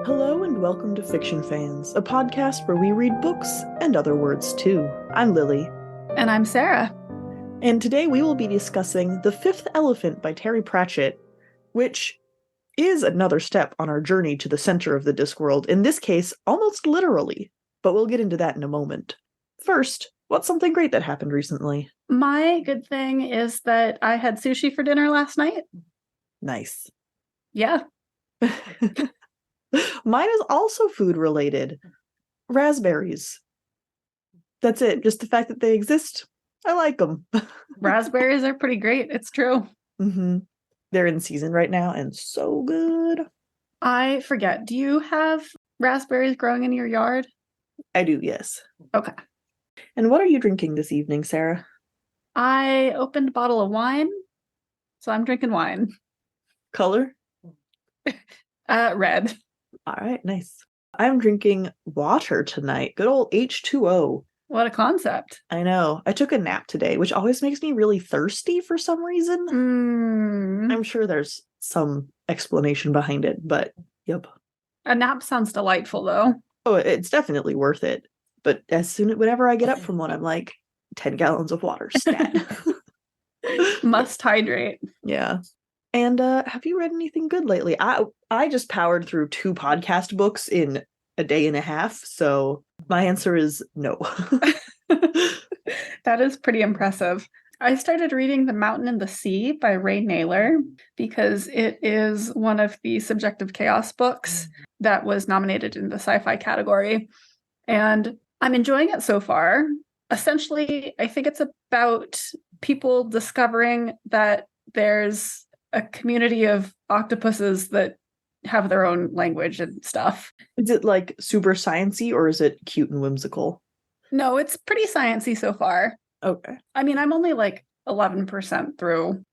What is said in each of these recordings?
Hello and welcome to Fiction Fans, a podcast where we read books and other words too. I'm Lily. And I'm Sarah. And today we will be discussing The Fifth Elephant by Terry Pratchett, which is another step on our journey to the center of the Discworld, in this case, almost literally. But we'll get into that in a moment. First, what's something great that happened recently? My good thing is that I had sushi for dinner last night. Nice. Yeah. Mine is also food related. Raspberries. That's it. Just the fact that they exist. I like them. Raspberries are pretty great. It's true. Mm-hmm. They're in season right now and so good. I forget. Do you have raspberries growing in your yard? I do, yes. Okay. And what are you drinking this evening, Sarah? I opened a bottle of wine, so I'm drinking wine. Color? Red. All right, nice. I'm drinking water tonight. Good old H2O. What a concept. I know. I took a nap today, which always makes me really thirsty for some reason. I'm sure there's some explanation behind it, but yep. A nap sounds delightful, though. Oh, it's definitely worth it. But whenever I get up from one, I'm like, 10 gallons of water, stat. Must hydrate. Yeah. And have you read anything good lately? I just powered through 2 podcast books in a day and a half, so my answer is no. That is pretty impressive. I started reading The Mountain and the Sea by Ray Naylor because it is one of the subjective chaos books that was nominated in the sci-fi category. And I'm enjoying it so far. Essentially, I think it's about people discovering that there's a community of octopuses that have their own language and stuff. Is it like super sciencey or is it cute and whimsical? No, it's pretty sciencey so far. Okay. I mean, I'm only like 11% through.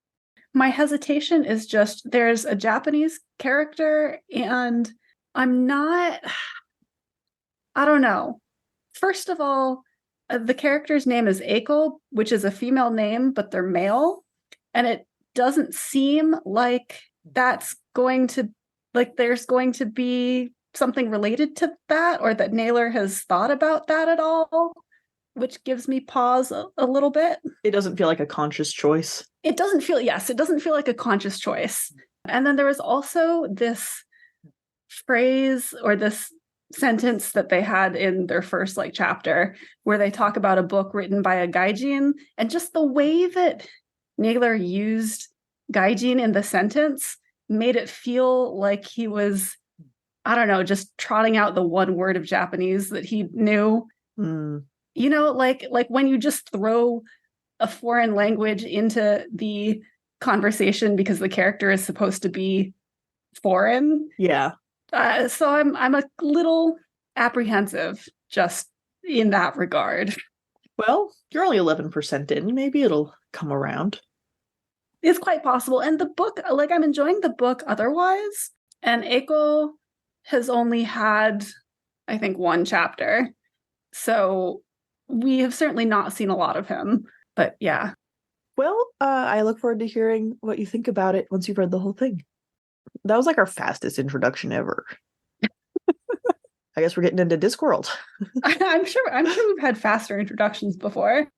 My hesitation is just there's a Japanese character and I don't know. First of all, the character's name is Eiko, which is a female name, but they're male. And it doesn't seem like there's going to be something related to that or that Naylor has thought about that at all, which gives me pause a little bit. It doesn't feel like a conscious choice. It doesn't feel like a conscious choice. And then there was also this phrase or this sentence that they had in their first chapter where they talk about a book written by a gaijin, and just the way that Naylor used gaijin in the sentence made it feel like he was, I don't know, just trotting out the one word of Japanese that he knew. You know, like when you just throw a foreign language into the conversation because the character is supposed to be foreign. Yeah. So I'm a little apprehensive just in that regard. Well, you're only 11% in. Maybe it'll come around. It's quite possible. And the book, I'm enjoying the book otherwise. And Eiko has only had, I think, 1 chapter. So we have certainly not seen a lot of him. But yeah. Well, I look forward to hearing what you think about it once you've read the whole thing. That was like our fastest introduction ever. I guess we're getting into Discworld. I'm sure we've had faster introductions before.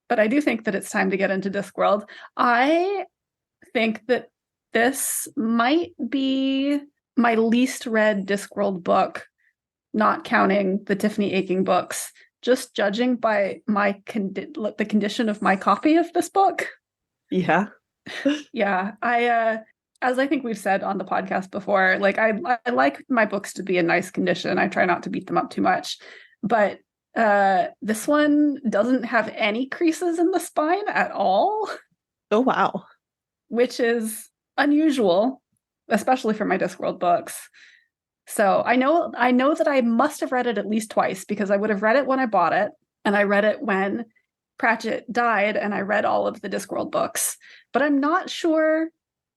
But I do think that it's time to get into Discworld. I think that this might be my least read Discworld book, not counting the Tiffany Aching books, just judging by the condition of my copy of this book. Yeah. Yeah. As I think we've said on the podcast before, I like my books to be in nice condition. I try not to beat them up too much. But this one doesn't have any creases in the spine at all. Oh, wow. Which is unusual, especially for my Discworld books. So I know that I must have read it at least twice because I would have read it when I bought it, and I read it when Pratchett died, and I read all of the Discworld books. But I'm not sure,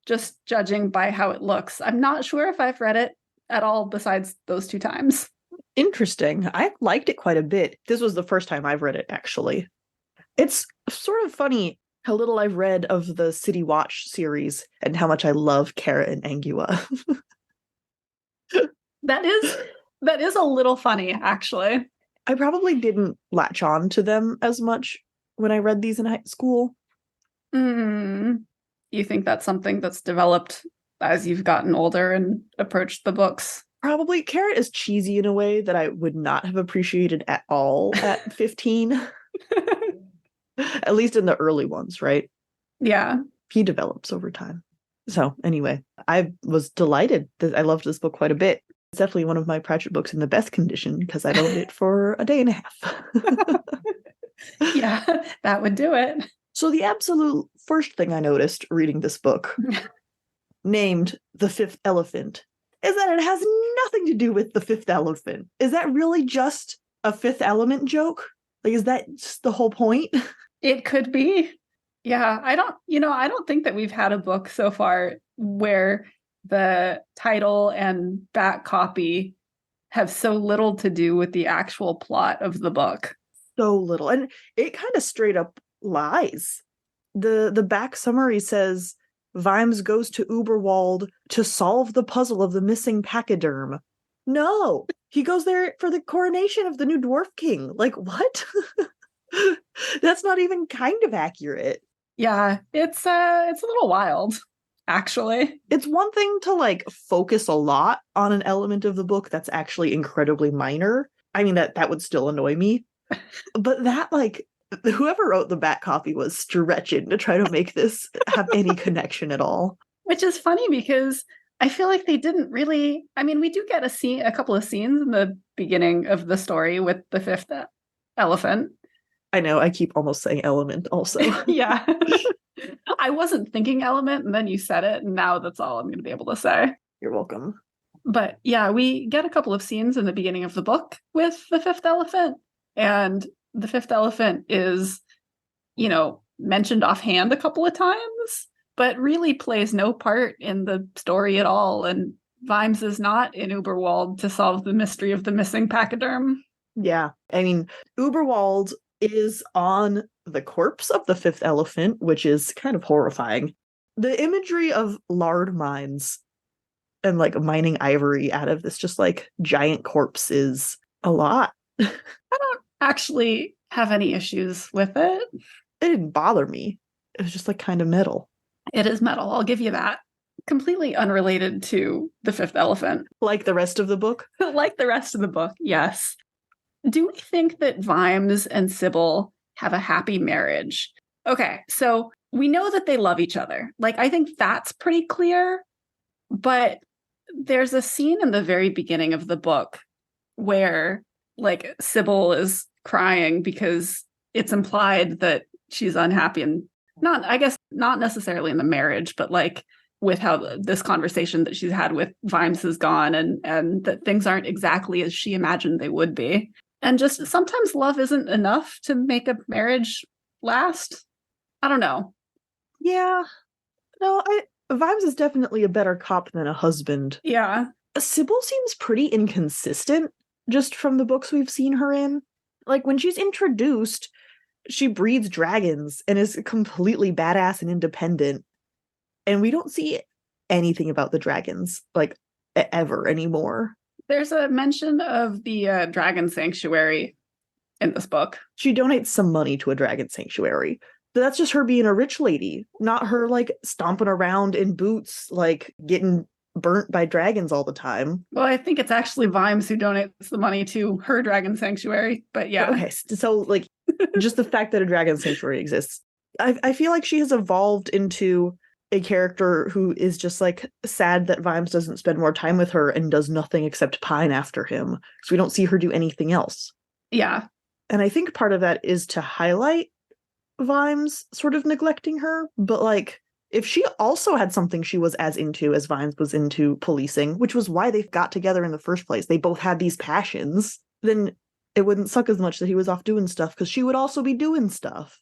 just judging by how it looks, I'm not sure if I've read it at all besides those 2 times. Interesting. I liked it quite a bit. This was the first time I've read it, actually. It's sort of funny how little I've read of the City Watch series and how much I love Kara and Angua. That is a little funny, actually. I probably didn't latch on to them as much when I read these in high school. You think that's something that's developed as you've gotten older and approached the books? Probably. Carrot is cheesy in a way that I would not have appreciated at all at 15. At least in the early ones, right? Yeah. He develops over time. So anyway, I was delighted that I loved this book quite a bit. It's definitely one of my Pratchett books in the best condition because I've owned it for a day and a half. Yeah, that would do it. So the absolute first thing I noticed reading this book, named The Fifth Elephant, is that it has nothing to do with the fifth elephant. Is that really just a Fifth Element joke? Like, is that just the whole point? It could be. Yeah, I don't think that we've had a book so far where the title and back copy have so little to do with the actual plot of the book. So little. And it kind of straight up lies. The back summary says Vimes goes to Uberwald to solve the puzzle of the missing pachyderm. No, he goes there for the coronation of the new dwarf king. Like, what? That's not even kind of accurate. Yeah, it's a little wild, actually. It's one thing to like focus a lot on an element of the book that's actually incredibly minor. I mean, that would still annoy me. But that, like, whoever wrote the back copy was stretching to try to make this have any connection at all. Which is funny because I feel like they didn't really. I mean, we do get a couple of scenes in the beginning of the story with the fifth elephant. I know, I keep almost saying element also. Yeah. I wasn't thinking element, and then you said it, and now that's all I'm going to be able to say. You're welcome. But yeah, we get a couple of scenes in the beginning of the book with the fifth elephant, and the fifth elephant is, mentioned offhand a couple of times, but really plays no part in the story at all. And Vimes is not in Uberwald to solve the mystery of the missing pachyderm. Yeah, I mean, Uberwald is on the corpse of the fifth elephant, which is kind of horrifying. The imagery of lard mines and like mining ivory out of this just like giant corpse is a lot. I don't actually have any issues with it. It didn't bother me. It was just like kind of metal. It is metal, I'll give you that. Completely unrelated to the fifth elephant. Like the rest of the book? Like the rest of the book, yes. Do we think that Vimes and Sybil have a happy marriage? Okay, so we know that they love each other. Like, I think that's pretty clear. But there's a scene in the very beginning of the book where, like, Sybil is crying because it's implied that she's unhappy and not necessarily in the marriage, but like with how this conversation that she's had with Vimes has gone and that things aren't exactly as she imagined they would be. And just sometimes love isn't enough to make a marriage last. I don't know. Yeah. No, Vimes is definitely a better cop than a husband. Yeah. Sybil seems pretty inconsistent just from the books we've seen her in. Like, when she's introduced, she breeds dragons and is completely badass and independent. And we don't see anything about the dragons, like, ever anymore. There's a mention of the dragon sanctuary in this book. She donates some money to a dragon sanctuary. But that's just her being a rich lady, not her, like, stomping around in boots, like, getting burnt by dragons all the time. Well, I think it's actually Vimes who donates the money to her dragon sanctuary, but yeah. Okay, so, like, just the fact that a dragon sanctuary exists. I feel like she has evolved into a character who is just, like, sad that Vimes doesn't spend more time with her and does nothing except pine after him. So we don't see her do anything else. Yeah. And I think part of that is to highlight Vimes sort of neglecting her, but like if she also had something she was as into as Vimes was into policing, which was why they got together in the first place, they both had these passions, then it wouldn't suck as much that he was off doing stuff because she would also be doing stuff.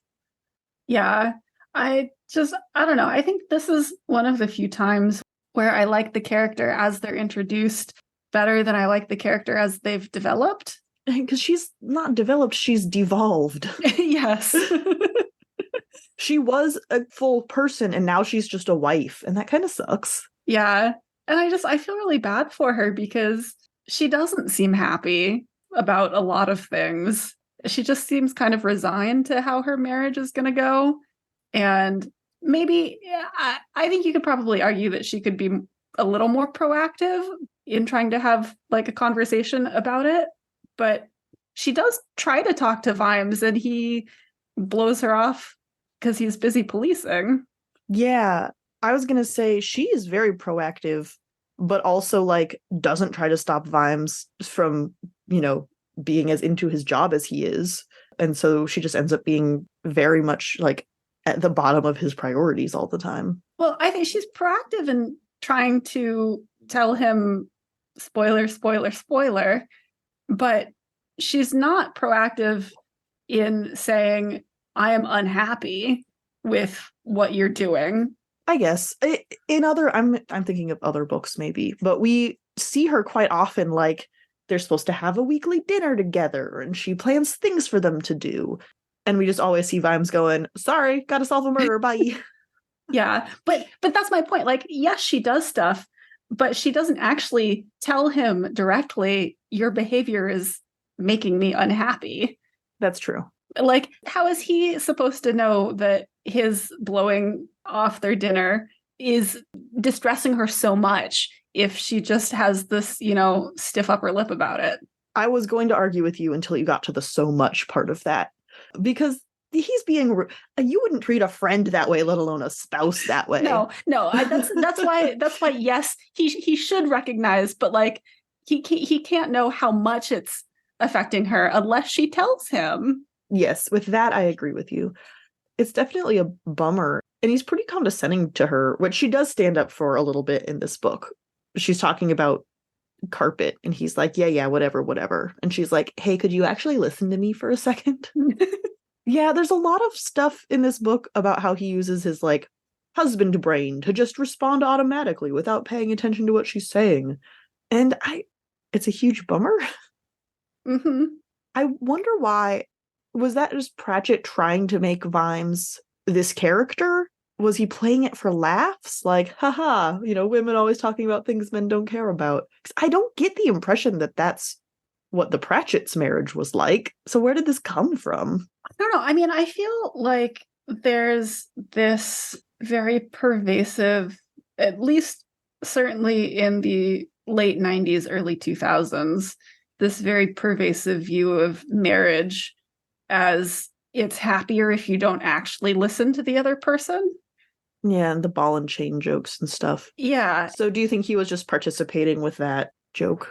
Yeah, I don't know. I think this is one of the few times where I like the character as they're introduced better than I like the character as they've developed. Because she's not developed, she's devolved. Yes. She was a full person and now she's just a wife, and that kind of sucks. Yeah. And I feel really bad for her because she doesn't seem happy about a lot of things. She just seems kind of resigned to how her marriage is going to go. And maybe, yeah, I think you could probably argue that she could be a little more proactive in trying to have like a conversation about it. But she does try to talk to Vimes and he blows her off because he's busy policing. Yeah, I was gonna say she is very proactive, but also like doesn't try to stop Vimes from, being as into his job as he is. And so she just ends up being very much like at the bottom of his priorities all the time. Well, I think she's proactive in trying to tell him spoiler, spoiler, spoiler, but she's not proactive in saying, I am unhappy with what you're doing. I guess I'm thinking of other books maybe, but we see her quite often like they're supposed to have a weekly dinner together and she plans things for them to do. And we just always see Vimes going, sorry, gotta solve a murder, bye. Yeah, but that's my point. Like, yes, she does stuff, but she doesn't actually tell him directly, your behavior is making me unhappy. That's true. Like, how is he supposed to know that his blowing off their dinner is distressing her so much if she just has this, stiff upper lip about it? I was going to argue with you until you got to the so much part of that, because he's being you wouldn't treat a friend that way, let alone a spouse that way. No, that's why yes, he should recognize, but like he can't know how much it's affecting her unless she tells him. Yes, with that I agree with you. It's definitely a bummer, and he's pretty condescending to her, which she does stand up for a little bit in this book. She's talking about carpet and he's like, yeah, whatever, and she's like, hey, could you actually listen to me for a second? Yeah, there's a lot of stuff in this book about how he uses his like husband brain to just respond automatically without paying attention to what she's saying, and it's a huge bummer. Mm-hmm. I wonder why. Was that just Pratchett trying to make Vimes this character? Was he playing it for laughs? Like, haha, women always talking about things men don't care about. 'Cause I don't get the impression that that's what the Pratchett's marriage was like. So where did this come from? I don't know. I mean, I feel like there's this very pervasive, at least certainly in the late 90s, early 2000s, this very pervasive view of marriage as it's happier if you don't actually listen to the other person. Yeah, and the ball and chain jokes and stuff. Yeah. So do you think he was just participating with that joke?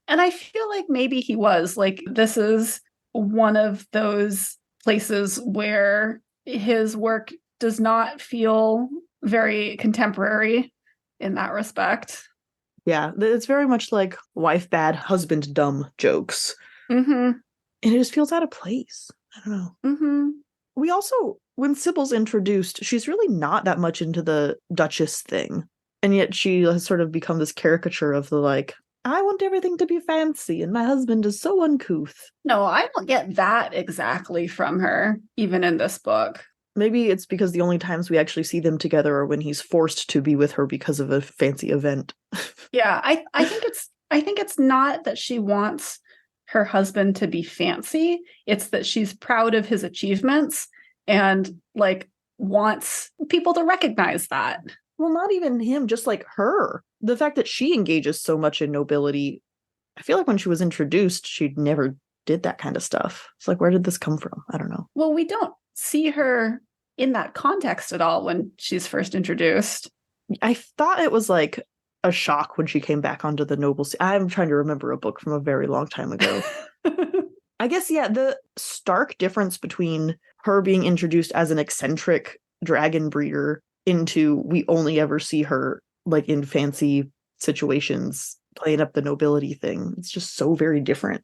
And I feel like maybe he was. Like, this is one of those places where his work does not feel very contemporary in that respect. Yeah, it's very much like wife bad, husband dumb jokes. Mm-hmm. And it just feels out of place. I don't know. Mm-hmm. We also, when Sybil's introduced, she's really not that much into the Duchess thing. And yet she has sort of become this caricature of the like, I want everything to be fancy and my husband is so uncouth. No, I don't get that exactly from her, even in this book. Maybe it's because the only times we actually see them together are when he's forced to be with her because of a fancy event. Yeah, I think it's not that she wants her husband to be fancy. It's that she's proud of his achievements and like wants people to recognize that. Well, not even him, just like her. The fact that she engages so much in nobility, I feel like when she was introduced, she never did that kind of stuff. It's like, where did this come from? I don't know. Well, we don't see her in that context at all when she's first introduced. I thought it was like a shock when she came back onto the noble scene. I'm trying to remember a book from a very long time ago. I guess, yeah, the stark difference between her being introduced as an eccentric dragon breeder into we only ever see her like in fancy situations playing up the nobility thing. It's just so very different.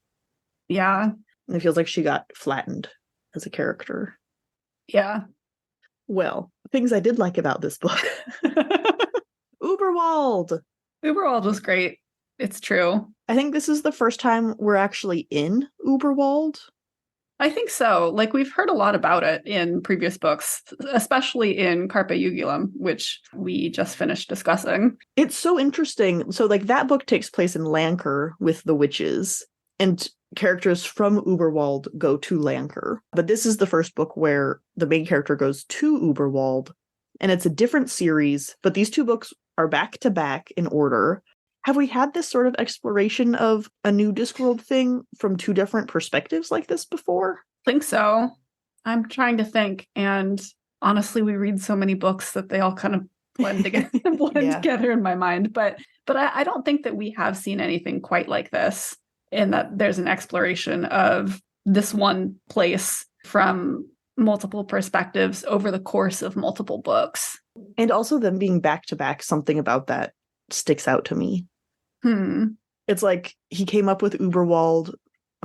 Yeah. And it feels like she got flattened as a character. Yeah. Well, things I did like about this book. Uberwald. Uberwald was great. It's true. I think this is the first time we're actually in Uberwald. I think so. Like, we've heard a lot about it in previous books, especially in Carpe Ugulum, which we just finished discussing. It's so interesting. So, like, that book takes place in Lancre with the witches, and characters from Uberwald go to Lancre. But this is the first book where the main character goes to Uberwald, and it's a different series, but these two books are back to back in order. Have we had this sort of exploration of a new Discworld thing from two different perspectives like this before? Think so. I'm trying to think, and honestly, we read so many books that they all kind of blend together, together in my mind. But I don't think that we have seen anything quite like this, in that there's an exploration of this one place from multiple perspectives over the course of multiple books. And also them being back to back, something about that sticks out to me. It's like he came up with Uberwald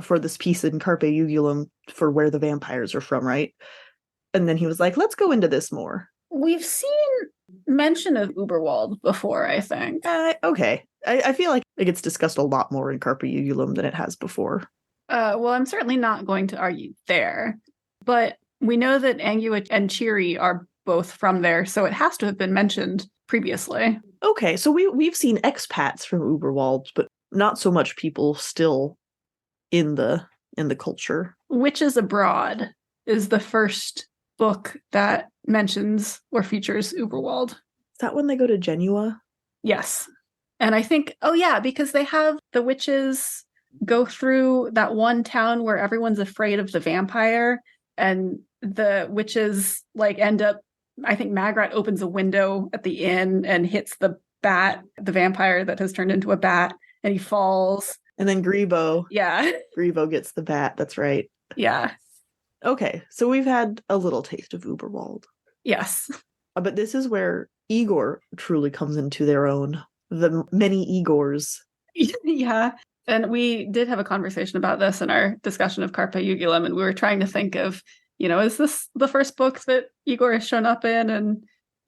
for this piece in Carpe Ugulum for where the vampires are from, right? And then he was like, let's go into this more. We've seen mention of Uberwald before, I think. Okay. I feel like it gets discussed a lot more in Carpe Ugulum than it has before. Well, I'm certainly not going to argue there. But we know that Anguit and Cheery are both from there, so it has to have been mentioned previously. Okay, so we've seen expats from Uberwald, but not so much people still in the culture. Witches Abroad is the first book that mentions or features Uberwald. Is that when they go to Genua? Yes. And I think, because they have the witches go through that one town where everyone's afraid of the vampire, and the witches like end up, I think Magrat opens a window at the inn and hits the bat, the vampire that has turned into a bat, and he falls. And then Grebo. Yeah. Grebo gets the bat, that's right. Yeah. Okay, so we've had a little taste of Uberwald. Yes. But this is where Igor truly comes into their own. The many Igors. Yeah. And we did have a conversation about this in our discussion of Carpe Ugulum, and we were trying to think of, is this the first book that Igor has shown up in? And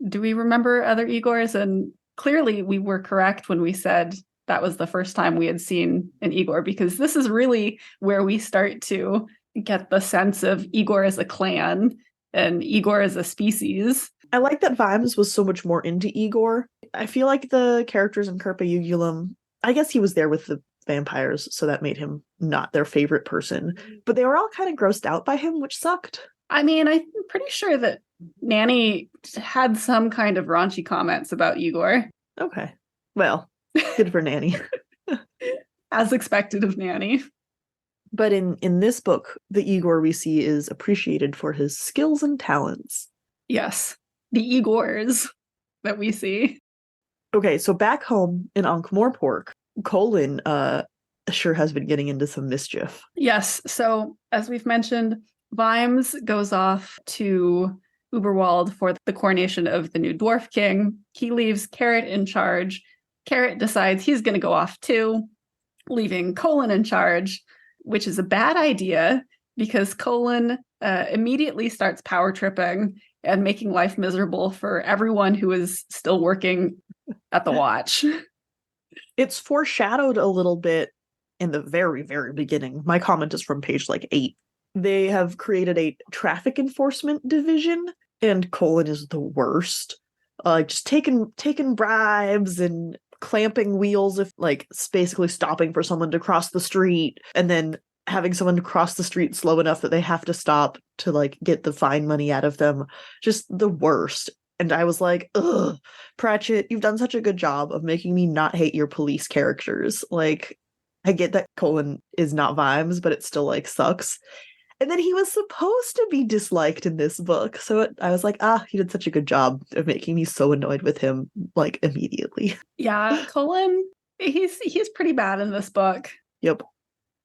do we remember other Igors? And clearly we were correct when we said that was the first time we had seen an Igor, because this is really where we start to get the sense of Igor as a clan and Igor as a species. I like that Vimes was so much more into Igor. I feel like the characters in Carpe Ugulum, I guess he was there with the vampires, so that made him not their favorite person. But they were all kind of grossed out by him, which sucked. I mean, I'm pretty sure that Nanny had some kind of raunchy comments about Igor. Okay. Well, good for Nanny. As expected of Nanny. But in this book, the Igor we see is appreciated for his skills and talents. Yes. The Igors that we see. Okay, so back home in Ankh-Morpork, Colin sure has been getting into some mischief. Yes, so as we've mentioned, Vimes goes off to Uberwald for the coronation of the new dwarf king. He leaves Carrot in charge. Carrot decides he's going to go off too, leaving Colin in charge, which is a bad idea because Colin immediately starts power tripping and making life miserable for everyone who is still working at the watch. It's foreshadowed a little bit in the very, very beginning. My comment is from page 8. They have created a traffic enforcement division, and Colin is the worst. Just taking bribes and clamping wheels, if basically stopping for someone to cross the street, and then having someone cross the street slow enough that they have to stop to get the fine money out of them. Just the worst. And I was like, ugh, Pratchett, you've done such a good job of making me not hate your police characters. I get that Colin is not Vimes, but it still sucks. And then he was supposed to be disliked in this book. So I was like, he did such a good job of making me so annoyed with him, immediately. Yeah, Colin, he's pretty bad in this book. Yep.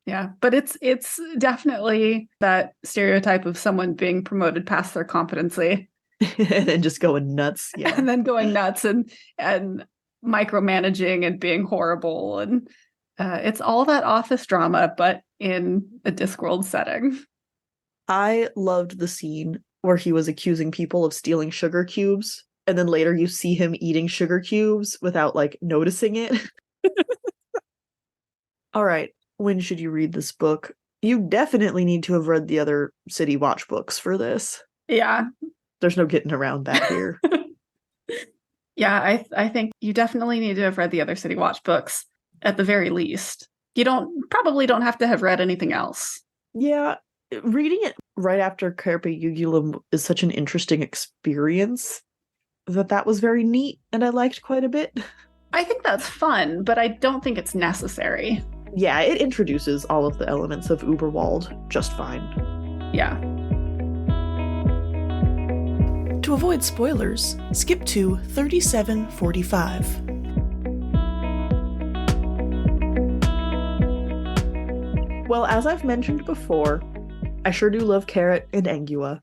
Yeah, but it's definitely that stereotype of someone being promoted past their competency. And then just going nuts. Yeah. And then going nuts and micromanaging and being horrible. And it's all that office drama, but in a Discworld setting. I loved the scene where he was accusing people of stealing sugar cubes, and then later you see him eating sugar cubes without noticing it. All right, when should you read this book? You definitely need to have read the other City Watch books for this. Yeah. There's no getting around that here. Yeah, I think you definitely need to have read the other City Watch books at the very least. You probably don't have to have read anything else. Yeah, reading it right after Carpe Ugulum is such an interesting experience that was very neat and I liked quite a bit. I think that's fun, but I don't think it's necessary. Yeah, it introduces all of the elements of Uberwald just fine. Yeah. To avoid spoilers, skip to 3745. Well, as I've mentioned before, I sure do love Carrot and Angua.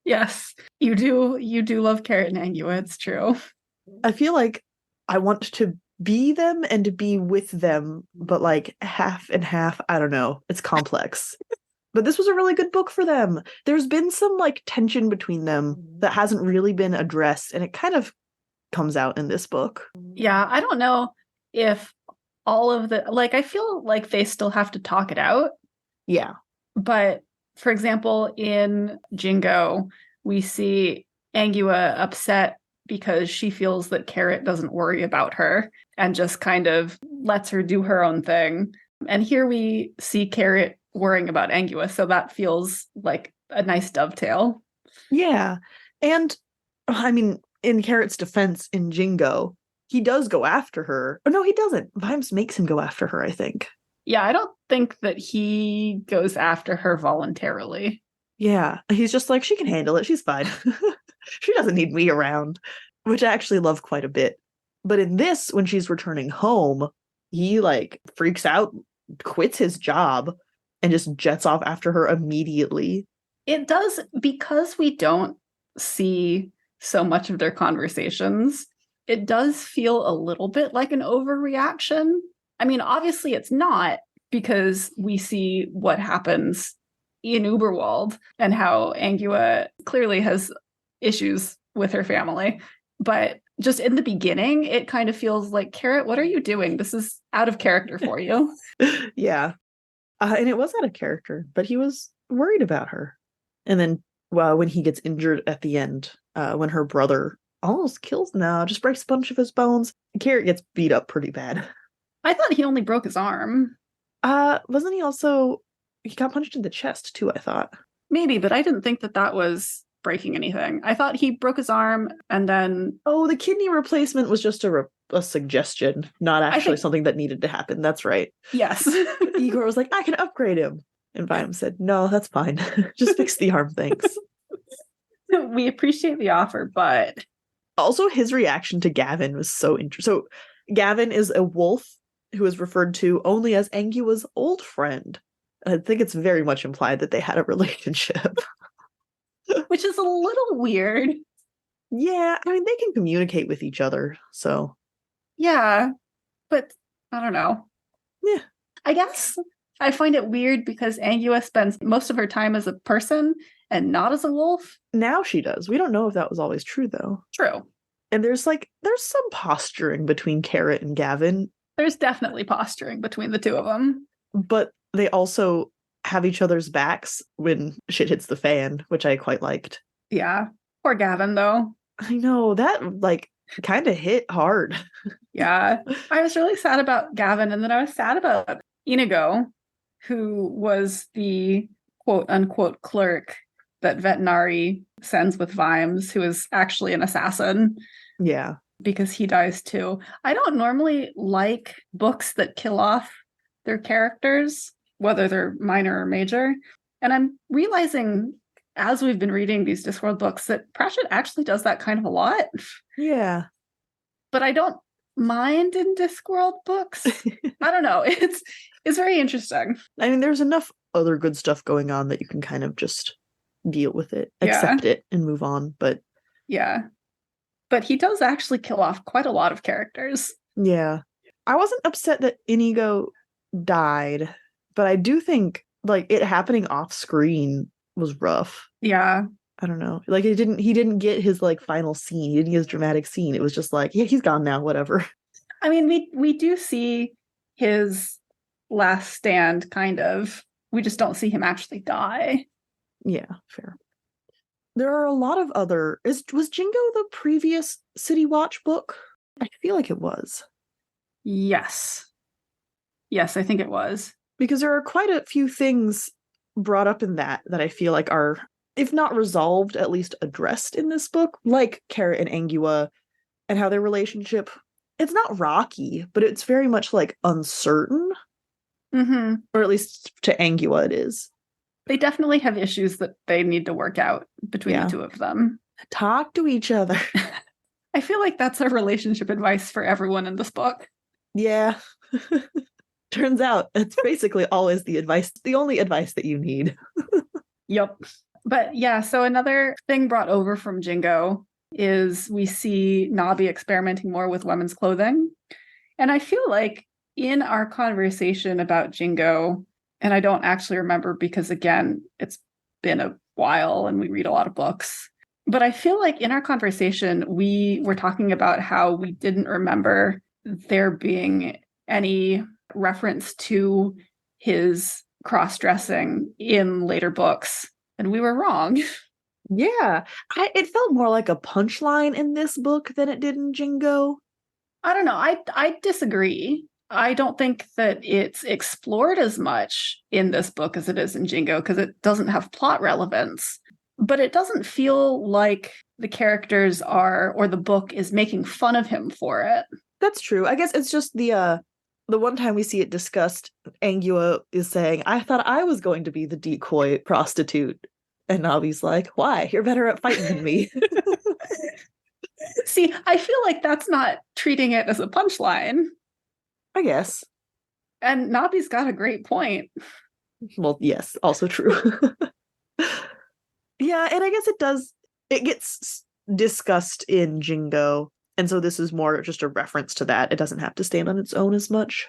Yes, you do. You do love Carrot and Angua. It's true. I feel like I want to be them and to be with them, but like half and half. I don't know. It's complex. But this was a really good book for them. There's been some like tension between them that hasn't really been addressed, and it kind of comes out in this book. Yeah, I don't know if all of the I feel like they still have to talk it out. Yeah. But for example, in Jingo, we see Angua upset because she feels that Carrot doesn't worry about her and just kind of lets her do her own thing. And here we see Carrot worrying about Angua, so that feels like a nice dovetail. Yeah. And I mean, in Carrot's defense in Jingo, he does go after her. Oh, no, he doesn't. Vimes makes him go after her, I think. Yeah, I don't think that he goes after her voluntarily. Yeah. He's just like, she can handle it. She's fine. She doesn't need me around, which I actually love quite a bit. But in this, when she's returning home, he like freaks out, quits his job, and just jets off after her immediately. It does, because we don't see so much of their conversations, it does feel a little bit like an overreaction. I mean, obviously it's not, because we see what happens in Uberwald and how Angua clearly has issues with her family. But just in the beginning, it kind of feels like, Carrot, what are you doing? This is out of character for you. Yeah. And it was out of character, but he was worried about her. And then, well, when he gets injured at the end, when her brother almost kills just breaks a bunch of his bones, Carrot gets beat up pretty bad. I thought he only broke his arm. Wasn't he also, he got punched in the chest too, I thought. Maybe, but I didn't think that was breaking anything. I thought he broke his arm and then... Oh, the kidney replacement was just a suggestion, not actually something that needed to happen. That's right. Yes. Igor was like, I can upgrade him. And Vimes said, no, that's fine. Just fix the arm, thanks. We appreciate the offer, but... Also, his reaction to Gavin was so interesting. So, Gavin is a wolf who is referred to only as Angua's old friend. I think it's very much implied that they had a relationship. Which is a little weird. Yeah, I mean, they can communicate with each other, so. Yeah, but I don't know. Yeah. I guess I find it weird because Angua spends most of her time as a person and not as a wolf. Now she does. We don't know if that was always true, though. True. And there's some posturing between Carrot and Gavin. There's definitely posturing between the two of them. But they also have each other's backs when shit hits the fan, which I quite liked. Yeah. Poor Gavin, though. I know, that, kind of hit hard. Yeah. I was really sad about Gavin, and then I was sad about Inigo, who was the quote-unquote clerk that Vetinari sends with Vimes, who is actually an assassin. Yeah. Because he dies too. I don't normally like books that kill off their characters, whether they're minor or major. And I'm realizing, as we've been reading these Discworld books, that Pratchett actually does that kind of a lot. Yeah. But I don't mind in Discworld books. I don't know. It's very interesting. I mean, there's enough other good stuff going on that you can kind of just deal with it, accept it, and move on. But yeah. But he does actually kill off quite a lot of characters. Yeah. I wasn't upset that Inigo died, but I do think it happening off screen was rough. Yeah. I don't know. He didn't get his final scene. He didn't get his dramatic scene. It was just yeah, he's gone now, whatever. I mean, we do see his last stand kind of We just don't see him actually die. Yeah, fair. There are a lot of other... Was Jingo the previous City Watch book? I feel like it was. Yes. Yes, I think it was. Because there are quite a few things brought up in that I feel like are, if not resolved, at least addressed in this book, like Carrot and Angua and how their relationship, it's not rocky, but it's very much like uncertain. Mm-hmm. Or at least to Angua it is. They definitely have issues that they need to work out between the two of them. Talk to each other. I feel like that's our relationship advice for everyone in this book. Yeah. Turns out it's basically always the only advice that you need. Yep. But yeah, so another thing brought over from Jingo is we see Nobby experimenting more with women's clothing. And I feel like in our conversation about Jingo, and I don't actually remember because, again, it's been a while and we read a lot of books, but I feel like in our conversation, we were talking about how we didn't remember there being any reference to his cross-dressing in later books, and we were wrong. Yeah, it felt more like a punchline in this book than it did in Jingo. I don't know. I disagree. I don't think that it's explored as much in this book as it is in Jingo because it doesn't have plot relevance. But it doesn't feel like the characters are, or the book is making fun of him for it. That's true. I guess it's just the one time we see it discussed, Angua is saying, I thought I was going to be the decoy prostitute. And Nobby's like, why? You're better at fighting than me. See, I feel like that's not treating it as a punchline. I guess. And Nobby's got a great point. Well, yes, also true. Yeah, and I guess it gets discussed in Jingo. And so this is more just a reference to that. It doesn't have to stand on its own as much.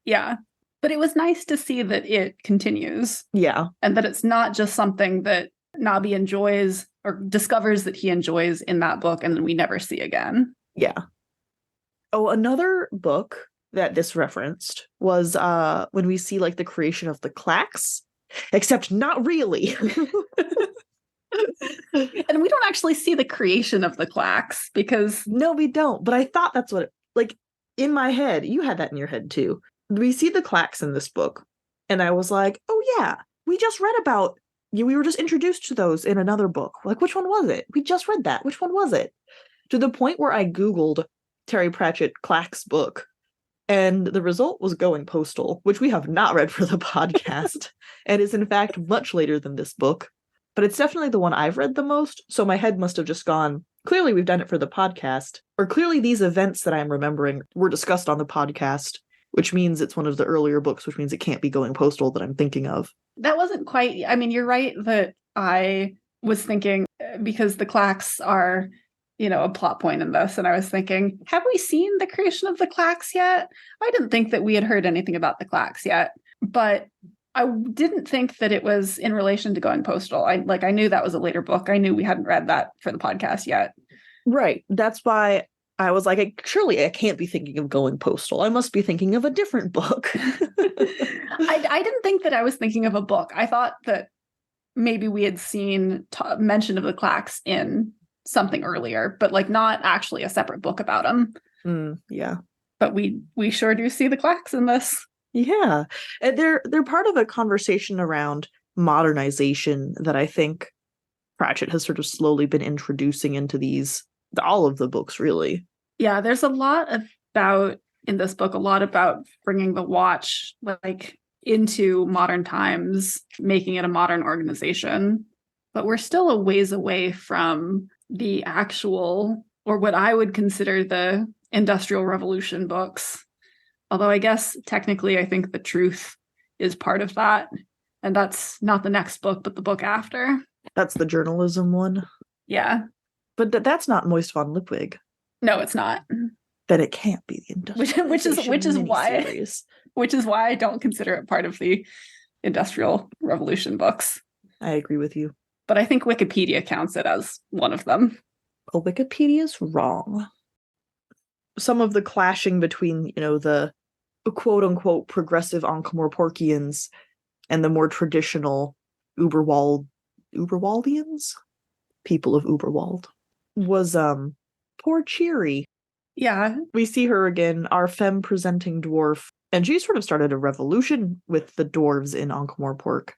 Yeah. But it was nice to see that it continues. Yeah. And that it's not just something that Nobby enjoys or discovers that he enjoys in that book and then we never see again. Yeah. Oh, another book that this referenced was when we see like the creation of the clacks, except not really. And we don't actually see the creation of the clacks because... No, we don't. But I thought that's what, like, in my head, you had that in your head too. We see the clacks in this book. And I was like, oh yeah, we just read about, we were just introduced to those in another book. Like, which one was it? We just read that. Which one was it? To the point where I Googled Terry Pratchett clacks book. And the result was Going Postal, which we have not read for the podcast. And is in fact much later than this book. But it's definitely the one I've read the most, so my head must have just gone, clearly we've done it for the podcast, or clearly these events that I'm remembering were discussed on the podcast, which means it's one of the earlier books, which means it can't be Going Postal that I'm thinking of. That wasn't quite, I mean, you're right that I was thinking, because the clacks are, you know, a plot point in this, and I was thinking, have we seen the creation of the clacks yet? I didn't think that we had heard anything about the clacks yet, but I didn't think that it was in relation to Going Postal. I knew that was a later book. I knew we hadn't read that for the podcast yet. Right. That's why I was like, surely I can't be thinking of Going Postal. I must be thinking of a different book. I didn't think that I was thinking of a book. I thought that maybe we had seen mention of the clacks in something earlier, but like not actually a separate book about them. Yeah. But we sure do see the clacks in this. Yeah, and they're part of a conversation around modernization that I think Pratchett has sort of slowly been introducing into all of the books, really. Yeah, there's a lot about, in this book, a lot about bringing the Watch like into modern times, making it a modern organization. But we're still a ways away from the actual, or what I would consider the Industrial Revolution books. Although I guess technically I think The Truth is part of that. And that's not the next book, but the book after. That's the journalism one. Yeah. But that's not Moist von Lipwig. No, it's not. Then it can't be the Industrial which is why I don't consider it part of the Industrial Revolution books. I agree with you. But I think Wikipedia counts it as one of them. Well, Wikipedia's wrong. Some of the clashing between, the quote-unquote progressive Ankh-Morporkians and the more traditional Uberwaldians, people of Uberwald, was poor Cheery. Yeah. We see her again, our femme presenting dwarf, and she sort of started a revolution with the dwarves in Ankh-Morpork.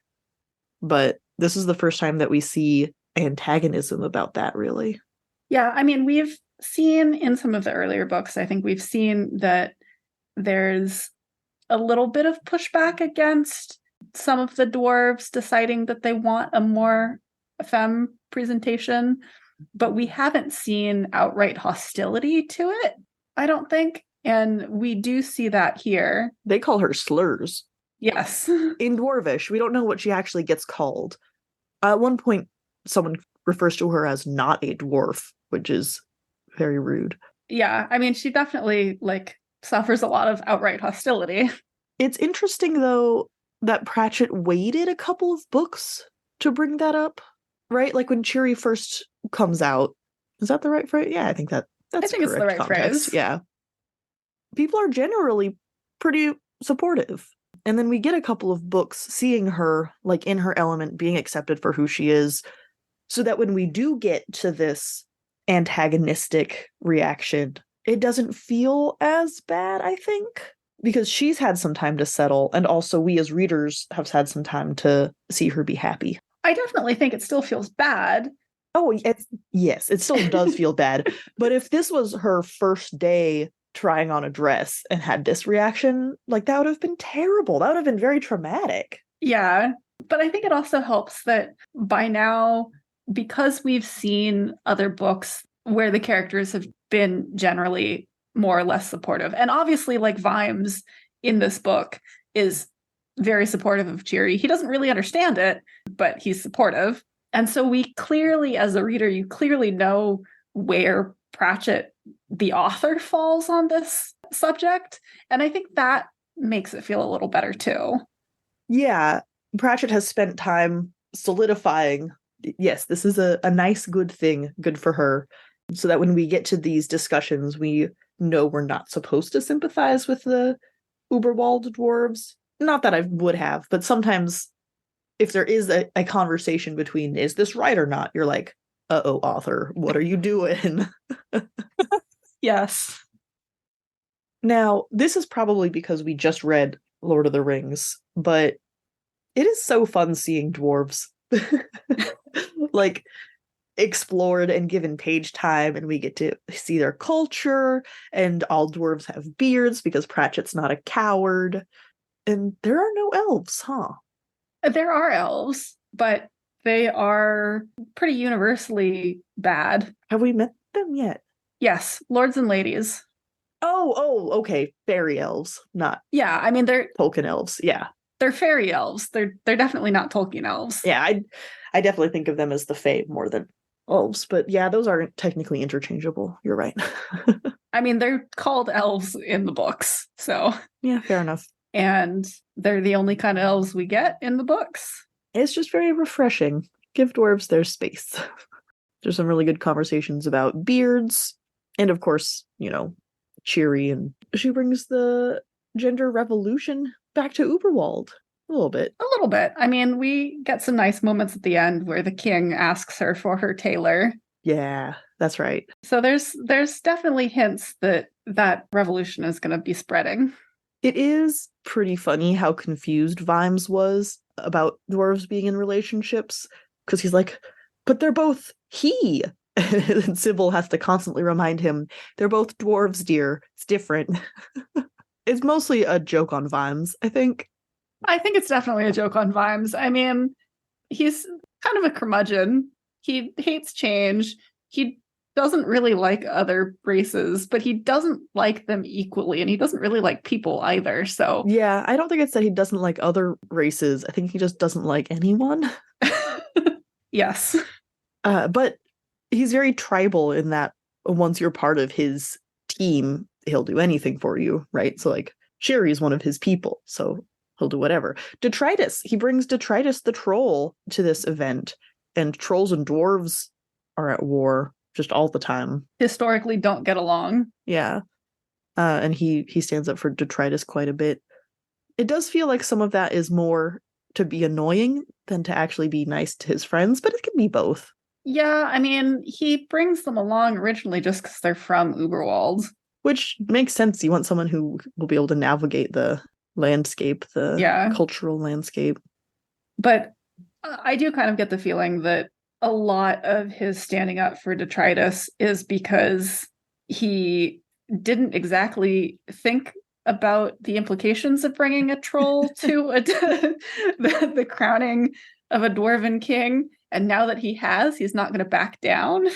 But this is the first time that we see antagonism about that, really. Yeah, I mean, we've seen in some of the earlier books, I think we've seen that there's a little bit of pushback against some of the dwarves deciding that they want a more femme presentation, but we haven't seen outright hostility to it, I don't think. And we do see that here. They call her slurs. Yes. In Dwarvish, we don't know what she actually gets called. At one point, someone refers to her as not a dwarf, which is very rude. Yeah, I mean, she definitely, suffers a lot of outright hostility. It's interesting, though, that Pratchett waited a couple of books to bring that up, right? Like when Cheery first comes out. Is that the right phrase? Yeah, I think that's it's the right context. Phrase. Yeah. People are generally pretty supportive. And then we get a couple of books seeing her, in her element, being accepted for who she is, so that when we do get to this antagonistic reaction, it doesn't feel as bad, I think, because she's had some time to settle, and also we as readers have had some time to see her be happy. I definitely think it still feels bad. Oh, yes, it still does feel bad. But if this was her first day trying on a dress and had this reaction, that would have been terrible. That would have been very traumatic. Yeah, but I think it also helps that by now, because we've seen other books where the characters have been generally more or less supportive, and obviously Vimes in this book is very supportive of Cheery. He doesn't really understand it, but he's supportive. And so we clearly, as a reader, you clearly know where Pratchett, the author, falls on this subject. And I think that makes it feel a little better too. Yeah, Pratchett has spent time solidifying, yes, this is a nice, good thing, good for her, so that when we get to these discussions, we know we're not supposed to sympathize with the Uberwald dwarves. Not that I would have, but sometimes if there is a conversation between, is this right or not, you're like, uh-oh, author, what are you doing? Yes. Now, this is probably because we just read Lord of the Rings, but it is so fun seeing dwarves explored and given page time, and we get to see their culture, and all dwarves have beards because Pratchett's not a coward, and there are no elves, huh? There are elves, but they are pretty universally bad. Have we met them yet? Yes, lords and ladies. Oh, okay. Fairy elves, not. Yeah, I mean they're Tolkien elves. Yeah, they're fairy elves. They're definitely not Tolkien elves. Yeah, I definitely think of them as the Fae more than elves, but yeah, those aren't technically interchangeable. You're right. I mean, they're called elves in the books, so yeah, fair enough. And they're the only kind of elves we get in the books. It's just very refreshing. Give dwarves their space. There's some really good conversations about beards, and of course, Cheery, and she brings the gender revolution back to Uberwald a little bit. A little bit. I mean, we get some nice moments at the end where the king asks her for her tailor. Yeah, that's right. So there's definitely hints that revolution is going to be spreading. It is pretty funny how confused Vimes was about dwarves being in relationships, because he's like, but they're both he. And Sybil has to constantly remind him, they're both dwarves, dear. It's different. It's mostly a joke on Vimes, I think. I think it's definitely a joke on Vimes. I mean, he's kind of a curmudgeon. He hates change. He doesn't really like other races, but he doesn't like them equally, and he doesn't really like people either. So yeah, I don't think it's that he doesn't like other races. I think he just doesn't like anyone. Yes. But he's very tribal in that once you're part of his team, he'll do anything for you, right? So Cheery's one of his people, so he'll do whatever. Detritus, he brings Detritus the troll to this event, and trolls and dwarves are at war just all the time. Historically don't get along. Yeah. And he stands up for Detritus quite a bit. It does feel like some of that is more to be annoying than to actually be nice to his friends, but it can be both. Yeah, I mean, he brings them along originally just because they're from Uberwald. Which makes sense. You want someone who will be able to navigate the landscape, the cultural landscape. But I do kind of get the feeling that a lot of his standing up for detritus is because he didn't exactly think about the implications of bringing a troll to the crowning of a dwarven king. And now that he has, he's not going to back down.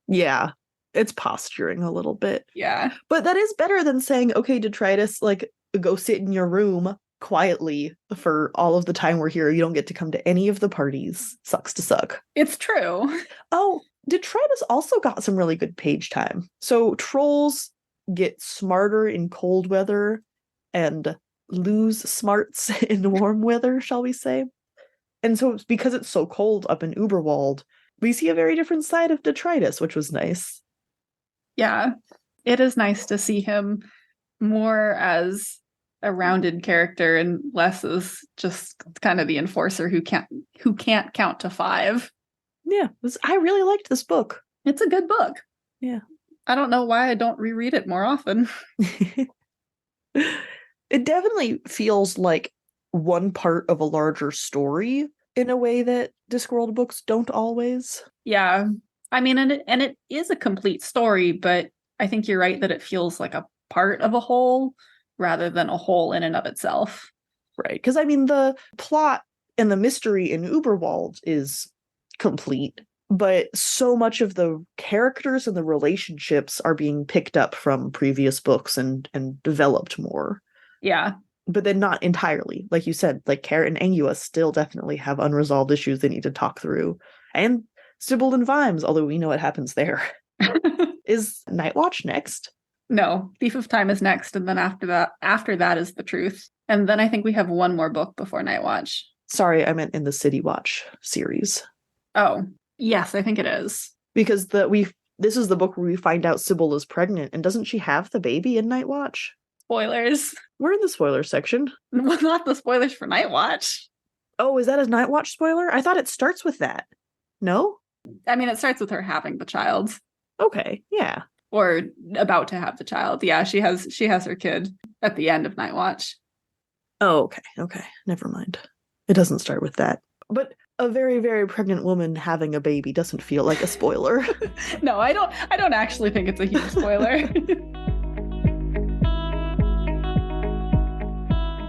Yeah, it's posturing a little bit. Yeah. But that is better than saying, okay, detritus, like, go sit in your room quietly for all of the time we're here. You don't get to come to any of the parties. Sucks to suck. It's true. Oh, detritus also got some really good page time. So trolls get smarter in cold weather and lose smarts in warm weather, shall we say. And so because it's so cold up in Uberwald, we see a very different side of detritus, which was nice. Yeah, it is nice to see him more as a rounded character and less as just kind of the enforcer who can't count to 5. Yeah, I really liked this book. It's a good book. Yeah. I don't know why I don't reread it more often. It definitely feels like one part of a larger story in a way that Discworld books don't always. Yeah. I mean, and it is a complete story, but I think you're right that it feels like a part of a whole rather than a whole in and of itself. Right. Because, I mean, the plot and the mystery in Uberwald is complete, but so much of the characters and the relationships are being picked up from previous books and developed more. Yeah. But then not entirely. Like you said, like Carrot and Angua still definitely have unresolved issues they need to talk through. And Sybil and Vimes, although we know what happens there. Is Nightwatch next? No, Thief of Time is next, and then after that is The Truth. And then I think we have one more book before Nightwatch. Sorry, I meant in the City Watch series. Oh, yes, I think it is. Because this is the book where we find out Sybil is pregnant, and doesn't she have the baby in Nightwatch? Spoilers. We're in the spoiler section. Well, not the spoilers for Nightwatch. Oh, is that a Nightwatch spoiler? I thought it starts with that. No? I mean, it starts with her having the child. Okay, yeah. Or about to have the child. Yeah, she has her kid at the end of Nightwatch. Oh, okay. Never mind. It doesn't start with that. But a very, very pregnant woman having a baby doesn't feel like a spoiler. No, I don't actually think it's a huge spoiler.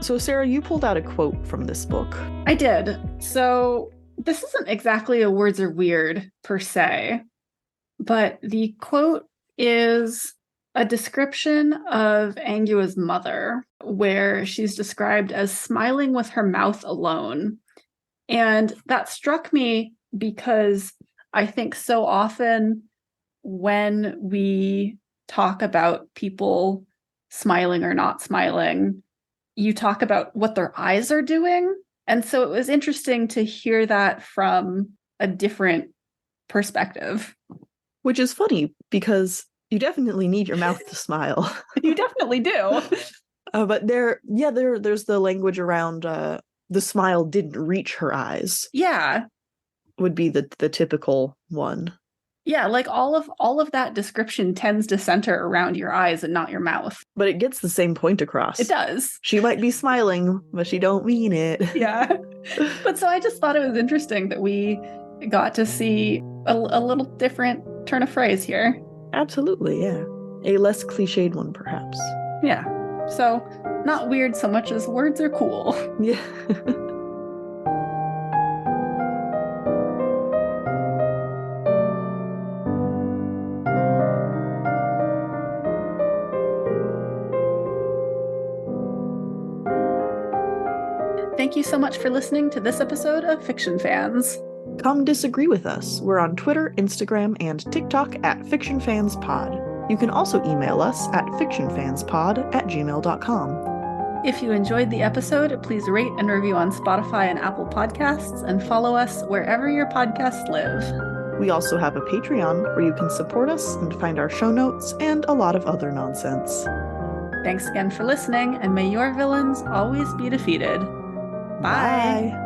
So, Sarah, you pulled out a quote from this book. I did. So, this isn't exactly a words are weird per se, but the quote is a description of Angua's mother, where she's described as smiling with her mouth alone. And that struck me because I think so often when we talk about people smiling or not smiling, you talk about what their eyes are doing. And so it was interesting to hear that from a different perspective. Which is funny because you definitely need your mouth to smile. You definitely do. But there's the language around the smile didn't reach her eyes. Yeah. Would be the typical one. Yeah, like all of that description tends to center around your eyes and not your mouth. But it gets the same point across. It does. She might be smiling, but she don't mean it. Yeah. But so I just thought it was interesting that we got to see a little different turn of phrase here. Absolutely, yeah. A less cliched one, perhaps. Yeah. So not weird so much as words are cool. Yeah. Thank you so much for listening to this episode of Fiction Fans. Come disagree with us. We're on Twitter, Instagram, and TikTok at FictionFansPod. You can also email us at fictionfanspod@gmail.com. If you enjoyed the episode, please rate and review on Spotify and Apple Podcasts, and follow us wherever your podcasts live. We also have a Patreon where you can support us and find our show notes and a lot of other nonsense. Thanks again for listening, and may your villains always be defeated. Bye.